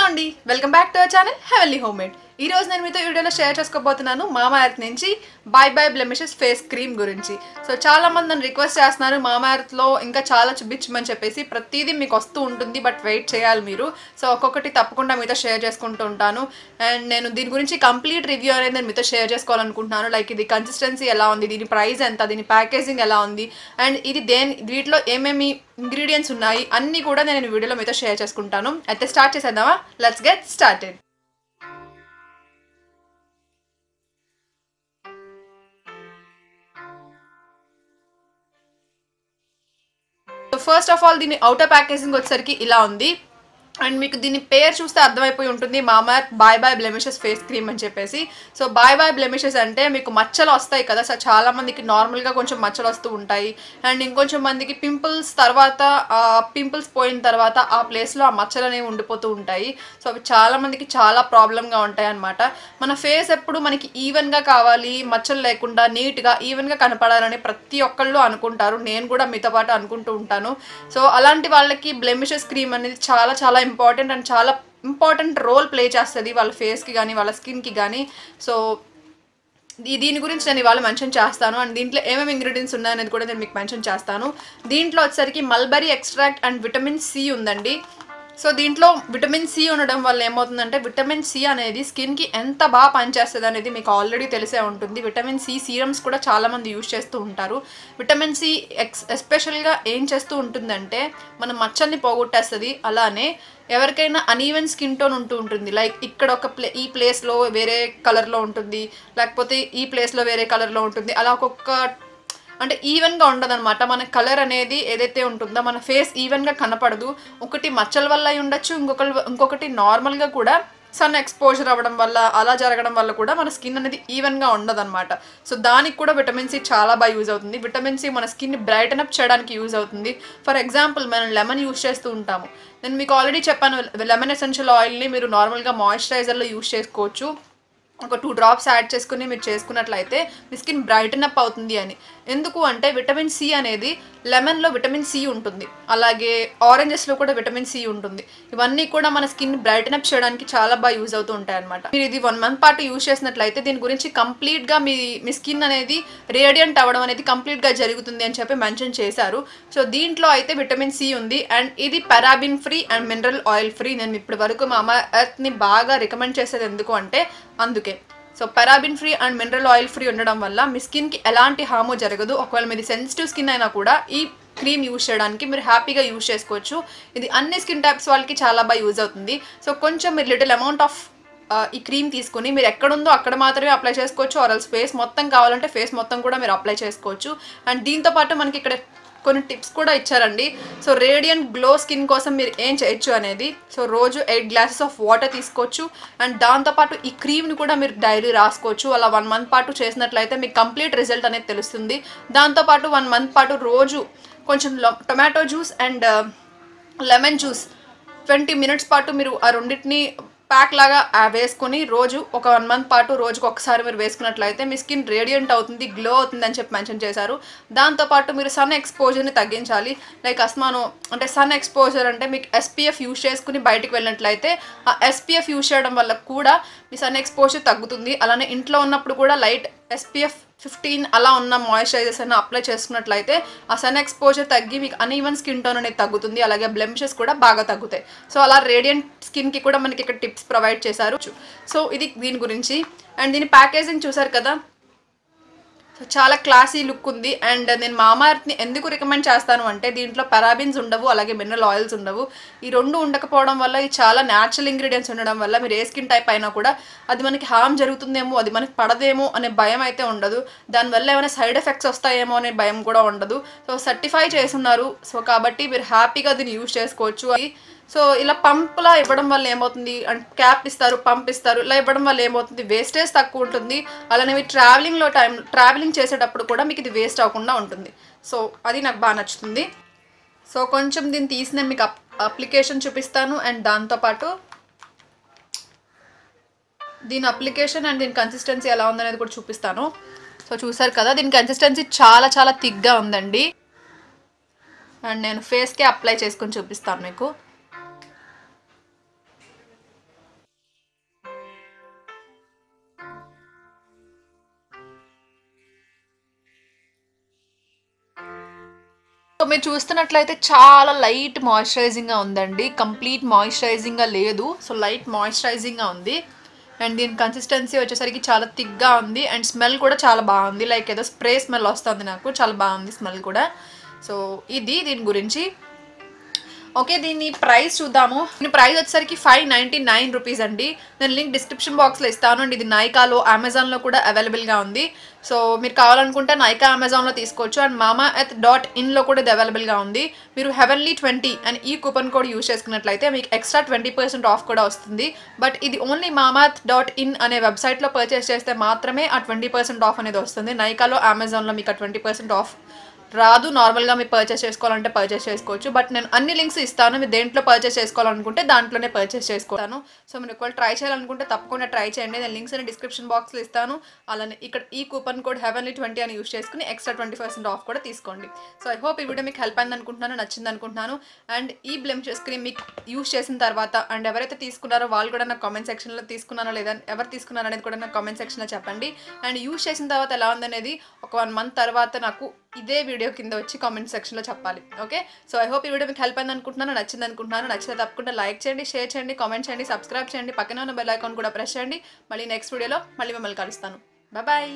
అండి welcome back to our channel heavenly homemade. ఈ రోజు నేను మీతో వీడియోలో షేర్ చేసుకోబోతున్నాను మామా ఎర్త్ నుంచి by by blemishes face cream గురించి. సో చాలా మంది నన్ను రిక్వెస్ట్ చేస్తున్నారు మామా ఎర్త్లో ఇంకా చాలా చూపించమని చెప్పేసి. ప్రతిదీ మీకు వస్తూ ఉంటుంది, బట్ వెయిట్ చేయాలి మీరు. సో ఒక్కొక్కటి తప్పకుండా మీతో షేర్ చేసుకుంటూ ఉంటాను. అండ్ నేను దీని గురించి కంప్లీట్ రివ్యూ అనేది నేను మీతో షేర్ చేసుకోవాలనుకుంటున్నాను. లైక్ ఇది కన్సిస్టెన్సీ ఎలా ఉంది, దీని ప్రైస్ ఎంత, దీని ప్యాకేజింగ్ ఎలా ఉంది, అండ్ ఇది వీటిలో ఏమేమి ఇంగ్రీడియంట్స్ ఉన్నాయి అన్నీ కూడా నేను వీడియోలో మీతో షేర్ చేసుకుంటాను. అయితే స్టార్ట్ చేసేద్దామా? Let's get started. First of all దీని అవుటర్ ప్యాకేజింగ్ వచ్చేసరికి ఇలా ఉంది. అండ్ మీకు దీని పేరు చూస్తే అర్థమైపోయి ఉంటుంది, మామా earth by by blemishes face cream అని చెప్పేసి. సో బై బై బ్లెమిషెస్ అంటే మీకు మచ్చలు వస్తాయి కదా. సో చాలా మందికి నార్మల్గా కొంచెం మచ్చలు వస్తూ ఉంటాయి, అండ్ ఇంకొంచెం మందికి పింపుల్స్ తర్వాత పింపుల్స్ పోయిన తర్వాత ఆ ప్లేస్లో ఆ మచ్చలు అనేవి ఉండిపోతూ ఉంటాయి. సో అవి చాలా మందికి చాలా ప్రాబ్లంగా ఉంటాయి అన్నమాట. మన ఫేస్ ఎప్పుడు మనకి ఈవెన్గా కావాలి, మచ్చలు లేకుండా నీట్గా ఈవెన్గా కనపడాలని ప్రతి ఒక్కళ్ళు అనుకుంటారు. నేను కూడా మీతో పాటు అనుకుంటూ ఉంటాను. సో అలాంటి వాళ్ళకి బ్లెమిషెస్ క్రీమ్ అనేది చాలా చాలా ఇంపార్టెంట్ అండ్ చాలా ఇంపార్టెంట్ రోల్ ప్లే చేస్తుంది వాళ్ళ ఫేస్కి కానీ వాళ్ళ స్కిన్కి కానీ. సో దీని గురించి నేను ఇవాళ మెన్షన్ చేస్తాను. అండ్ దీంట్లో ఏమేమి ఇంగ్రీడియంట్స్ ఉన్నాయనేది కూడా నేను మీకు మెన్షన్ చేస్తాను. దీంట్లో వచ్చేసరికి mulberry extract and vitamin C ఉందండి. సో దీంట్లో విటమిన్ సి ఉండడం వల్ల ఏమవుతుందంటే, విటమిన్ సి అనేది స్కిన్కి ఎంత బాగా పనిచేస్తుంది అనేది మీకు ఆల్రెడీ తెలిసే ఉంటుంది. విటమిన్ సి సీరమ్స్ కూడా చాలామంది యూజ్ చేస్తూ ఉంటారు. విటమిన్ సి ఎస్పెషల్గా ఏం చేస్తూ ఉంటుందంటే మన మచ్చల్ని పోగొట్టేస్తుంది. అలానే ఎవరికైనా అనీవెన్ స్కిన్ టోన్ ఉంటూ ఉంటుంది, లైక్ ఇక్కడ ఒక ఈ ప్లేస్లో వేరే కలర్లో ఉంటుంది, లేకపోతే ఈ ప్లేస్లో వేరే కలర్లో ఉంటుంది, అలా ఒక్కొక్క అంటే ఈవెన్గా ఉండదన్నమాట. మన కలర్ అనేది ఏదైతే ఉంటుందో మన ఫేస్ ఈవెన్గా కనపడదు. ఒకటి మచ్చల వల్ల అయి ఉండొచ్చు, ఇంకొకటి నార్మల్గా కూడా సన్ ఎక్స్పోజర్ అవ్వడం వల్ల అలా జరగడం వల్ల కూడా మన స్కిన్ అనేది ఈవెన్గా ఉండదన్నమాట. సో దానికి కూడా విటమిన్ సి చాలా బాగా యూజ్ అవుతుంది. విటమిన్ సి మన స్కిన్ని బ్రైటన్ అప్ చేయడానికి యూజ్ అవుతుంది. ఫర్ ఎగ్జాంపుల్ మనం లెమన్ యూజ్ చేస్తూ ఉంటాము. నేను మీకు ఆల్రెడీ చెప్పాను, లెమన్ ఎసెన్షియల్ ఆయిల్ని మీరు నార్మల్గా మాయిశ్చరైజర్లో యూజ్ చేసుకోవచ్చు. ఒక 2 డ్రాప్స్ యాడ్ చేసుకుని మీరు చేసుకున్నట్లయితే మీ స్కిన్ బ్రైటన్ అప్ అవుతుంది అని. ఎందుకు అంటే విటమిన్ సి అనేది లెమన్లో విటమిన్ సి ఉంటుంది, అలాగే ఆరెంజెస్లో కూడా విటమిన్ సి ఉంటుంది. ఇవన్నీ కూడా మన స్కిన్ బ్రైటన్ అప్ చేయడానికి చాలా బాగా యూజ్ అవుతూ ఉంటాయి అనమాట. మీరు ఇది 1 మంత్ పాటు యూజ్ చేసినట్లయితే దీని గురించి కంప్లీట్గా మీ స్కిన్ అనేది రేడియంట్ అవ్వడం అనేది కంప్లీట్గా జరుగుతుంది అని చెప్పి మెన్షన్ చేశారు. సో దీంట్లో అయితే విటమిన్ సి ఉంది, అండ్ ఇది paraben free and mineral oil free. నేను ఇప్పటి వరకు మామా ఎర్త్ని బాగా రికమెండ్ చేసేది ఎందుకు అంటే అందుకే. So paraben free and mineral oil free ఉండడం వల్ల మీ స్కిన్కి ఎలాంటి హార్మ్ జరగదు. ఒకవేళ మీది సెన్సిటివ్ స్కిన్ అయినా కూడా ఈ క్రీమ్ యూజ్ చేయడానికి మీరు హ్యాపీగా యూజ్ చేసుకోవచ్చు. ఇది అన్ని స్కిన్ టైప్స్ వాళ్ళకి చాలా బాగా యూజ్ అవుతుంది. సో కొంచెం మీరు లిటిల్ అమౌంట్ ఆఫ్ ఈ క్రీమ్ తీసుకుని మీరు ఎక్కడుందో అక్కడ మాత్రమే అప్లై చేసుకోవచ్చు, ఆర్ఎల్స్ ఫేస్ మొత్తం కావాలంటే ఫేస్ మొత్తం కూడా మీరు అప్లై చేసుకోవచ్చు. అండ్ దీంతోపాటు మనకి ఇక్కడ కొన్ని టిప్స్ కూడా ఇచ్చారండి. సో రేడియంట్ గ్లో స్కిన్ కోసం మీరు ఏం చేయొచ్చు అనేది, సో రోజు 8 గ్లాసెస్ ఆఫ్ వాటర్ తీసుకోవచ్చు. అండ్ దాంతోపాటు ఈ క్రీమ్ని కూడా మీరు డైలీ రాసుకోవచ్చు. అలా 1 మంత్ పాటు చేసినట్లయితే మీకు కంప్లీట్ రిజల్ట్ అనేది తెలుస్తుంది. దాంతోపాటు 1 మంత్ పాటు రోజు కొంచెం tomato juice and lemon juice 20 minutes పాటు మీరు ఆ రెండింటిని ప్యాక్ లాగా వేసుకొని రోజు ఒక 1 మంత్ పాటు రోజుకు ఒకసారి మీరు వేసుకున్నట్లయితే మీ స్కిన్ రేడియంట్ అవుతుంది, గ్లో అవుతుంది అని చెప్పి మెన్షన్ చేశారు. దాంతోపాటు మీరు సన్ ఎక్స్పోజర్ని తగ్గించాలి. లైక్ అస్మాను అంటే సన్ ఎక్స్పోజర్ అంటే మీకు ఎస్పీఎఫ్ యూజ్ చేసుకుని బయటకు వెళ్ళినట్లయితే ఆ ఎస్పీఎఫ్ యూజ్ చేయడం వల్ల కూడా మీ సన్ ఎక్స్పోజర్ తగ్గుతుంది. అలానే ఇంట్లో ఉన్నప్పుడు కూడా లైట్ ఎస్పీఎఫ్ 15 అలా ఉన్న మాయిశ్చరైజర్స్ అయినా అప్లై చేసుకున్నట్లయితే ఆ సన్ ఎక్స్పోజర్ తగ్గి మీకు అన్ఈవెన్ స్కిన్ టోన్ అనేది తగ్గుతుంది. అలాగే బ్లెమిషెస్ కూడా బాగా తగ్గుతాయి. సో అలా రేడియంట్ స్కిన్కి కూడా మనకి ఇక్కడ టిప్స్ ప్రొవైడ్ చేశారు. సో ఇది దీని గురించి. అండ్ దీని ప్యాకేజింగ్ చూసారు కదా, సో చాలా క్లాసీ లుక్ ఉంది. అండ్ నేను మామా ఎర్త్ని ఎందుకు రికమెండ్ చేస్తాను అంటే దీంట్లో పారాబిన్స్ ఉండవు, అలాగే మినరల్ ఆయిల్స్ ఉండవు. ఈ రెండు ఉండకపోవడం వల్ల ఇది చాలా న్యాచురల్ ఇంగ్రీడియంట్స్ ఉండడం వల్ల మీరు ఏ స్కిన్ టైప్ అయినా కూడా అది మనకి హార్మ్ జరుగుతుందేమో, అది మనకి పడదేమో అనే భయం అయితే ఉండదు. దానివల్ల ఏమైనా సైడ్ ఎఫెక్ట్స్ వస్తాయేమో అనే భయం కూడా ఉండదు. సో సర్టిఫై చేస్తున్నారు. సో కాబట్టి మీరు హ్యాపీగా దీన్ని యూజ్ చేసుకోవచ్చు. సో ఇలా పంప్లా ఇవ్వడం వల్ల ఏమవుతుంది అంటే క్యాప్ ఇస్తారు, పంప్ ఇస్తారు, ఇలా ఇవ్వడం వల్ల ఏమవుతుంది వేస్టేజ్ తక్కువ ఉంటుంది. అలానే మీరు ట్రావెలింగ్ చేసేటప్పుడు కూడా మీకు ఇది వేస్ట్ అవ్వకుండా ఉంటుంది. సో అది నాకు బాగా నచ్చుతుంది. సో కొంచెం దీన్ని తీసి నేను మీకు అప్లికేషన్ చూపిస్తాను. అండ్ దాంతోపాటు దీని అప్లికేషన్ అండ్ దీని కన్సిస్టెన్సీ ఎలా ఉందనేది కూడా చూపిస్తాను. సో చూసారు కదా, దీని కన్సిస్టెన్సీ చాలా చాలా థిక్గా ఉందండి. అండ్ నేను ఫేస్కే అప్లై చేసుకొని చూపిస్తాను మీకు. మీరు చూస్తున్నట్లయితే చాలా లైట్ మాయిశ్చరైజింగ్గా ఉందండి, కంప్లీట్ మాయిశ్చరైజింగ్గా లేదు. సో లైట్ మాయిశ్చరైజింగ్గా ఉంది. అండ్ దీని కన్సిస్టెన్సీ వచ్చేసరికి చాలా థిక్గా ఉంది. అండ్ స్మెల్ కూడా చాలా బాగుంది, లైక్ ఏదో స్ప్రే స్మెల్ వస్తుంది నాకు, చాలా బాగుంది స్మెల్ కూడా. సో ఇది దీని గురించి. ఓకే, దీని ప్రైస్ చూద్దాము. దీని ప్రైస్ వచ్చేసరికి 599 రూపీస్ అండి. నేను లింక్ డిస్క్రిప్షన్ బాక్స్లో ఇస్తాను. అండ్ ఇది నైకాలో, అమెజాన్లో కూడా అవైలబుల్గా ఉంది. సో మీరు కావాలనుకుంటే నైకా అమెజాన్లో తీసుకోవచ్చు. అండ్ mamaearth.in కూడా ఇది అవైలబుల్గా ఉంది. మీరు heavenly20 అని ఈ కూపన్ కోడ్ యూజ్ చేసుకున్నట్లయితే మీకు ఎక్స్ట్రా 20% ఆఫ్ కూడా వస్తుంది. బట్ ఇది ఓన్లీ mamaearth.in అనే వెబ్సైట్లో పర్చేస్ చేస్తే మాత్రమే ఆ 20% ఆఫ్ అనేది వస్తుంది. నైకాలో, అమెజాన్లో మీకు ఆ 20% ఆఫ్ రాదు. నార్మల్గా మీరు పర్చేస్ చేసుకోవాలంటే పర్చేస్ చేసుకోవచ్చు. బట్ నేను అన్ని లింక్స్ ఇస్తాను, మీరు దేంట్లో పర్చేస్ చేసుకోవాలనుకుంటే దాంట్లోనే పర్చేస్ చేసుకోతాను. సో మీరు ఒకవేళ ట్రై చేయాలనుకుంటే తప్పకుండా ట్రై చేయండి. నేను లింక్స్ అని డిస్క్రిప్షన్ బాక్స్లో ఇస్తాను. అలానే ఇక్కడ ఈ కూపన్ కోడ్ heavenly20 అని యూజ్ చేసుకుని ఎక్స్ట్రా 20% ఆఫ్ కూడా తీసుకోండి. సో ఐ హోప్ ఈ వీడియో మీకు హెల్ప్ అయింది అనుకుంటున్నాను, నచ్చింది అనుకుంటున్నాను. అండ్ ఈ బ్లెమిషెస్ క్రీమ్ మీకు యూజ్ చేసిన తర్వాత అండ్ ఎవరైతే తీసుకున్నారో వాళ్ళు కూడా నాకు కామెంట్ సెక్షన్లో తీసుకున్నారో లేదా ఎవరు తీసుకున్నారో అనేది కూడా నాకు కామెంట్ సెక్షన్లో చెప్పండి. అండ్ యూజ్ చేసిన తర్వాత ఎలా ఉందనేది ఒక 1 మంత్ తర్వాత నాకు ఇదే వీడియో కింద వచ్చి కామెంట్ సెక్షన్లో చెప్పాలి. ఓకే, సో ఐ హోప్ ఈ వీడియో మీకు హెల్ప్ అయింది అనుకుంటున్నాను, నచ్చింది అనుకుంటున్నాను. నచ్చితే తప్పకుండా లైక్ చేయండి, షేర్ చేయండి, కామెంట్ చేయండి, సబ్స్క్రైబ్ చేయండి, పక్కన ఉన్న బెల్ ఐకాన్ కూడా ప్రెస్ చేయండి. మళ్ళీ నెక్స్ట్ వీడియోలో మళ్ళీ మిమ్మల్ని కలుస్తాను. బాయ్.